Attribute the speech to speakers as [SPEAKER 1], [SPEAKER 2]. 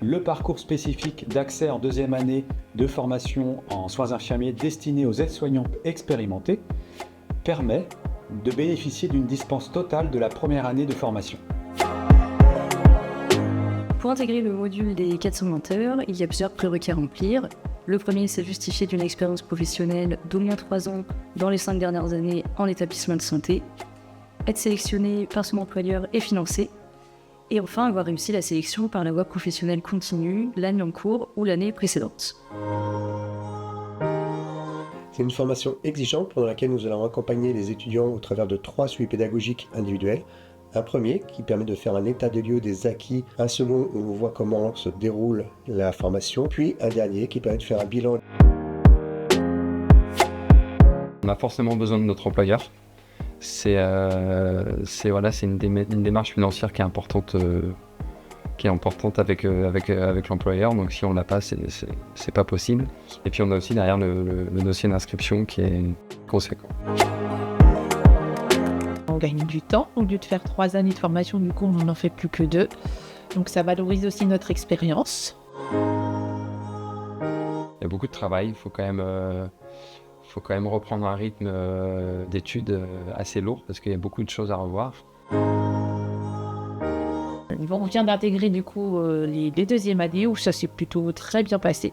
[SPEAKER 1] le parcours spécifique d'accès en deuxième année de formation en soins infirmiers destiné aux aides-soignants expérimentés permet de bénéficier d'une dispense totale de la première année de formation.
[SPEAKER 2] Pour intégrer le module des 420 heures, il y a plusieurs prérequis à remplir. Le premier, c'est justifier d'une expérience professionnelle d'au moins 3 ans dans les 5 dernières années en établissement de santé, être sélectionné par son employeur et financé, et enfin avoir réussi la sélection par la voie professionnelle continue l'année en cours ou l'année précédente.
[SPEAKER 3] C'est une formation exigeante pendant laquelle nous allons accompagner les étudiants au travers de 3 suivis pédagogiques individuels. Un premier qui permet de faire un état des lieux des acquis, un second où on voit comment se déroule la formation, puis un dernier qui permet de faire un bilan.
[SPEAKER 4] On a forcément besoin de notre employeur. C'est une démarche financière qui est importante avec l'employeur. Donc si on l'a pas, c'est pas possible. Et puis on a aussi derrière le dossier d'inscription qui est conséquent.
[SPEAKER 5] On gagne du temps. Au lieu de faire 3 années de formation, du coup, on n'en fait plus que 2. Donc ça valorise aussi notre expérience.
[SPEAKER 4] Il y a beaucoup de travail. Il faut quand même reprendre un rythme d'études assez lourd parce qu'il y a beaucoup de choses à revoir.
[SPEAKER 5] On vient d'intégrer du coup les deuxièmes années où ça s'est plutôt très bien passé.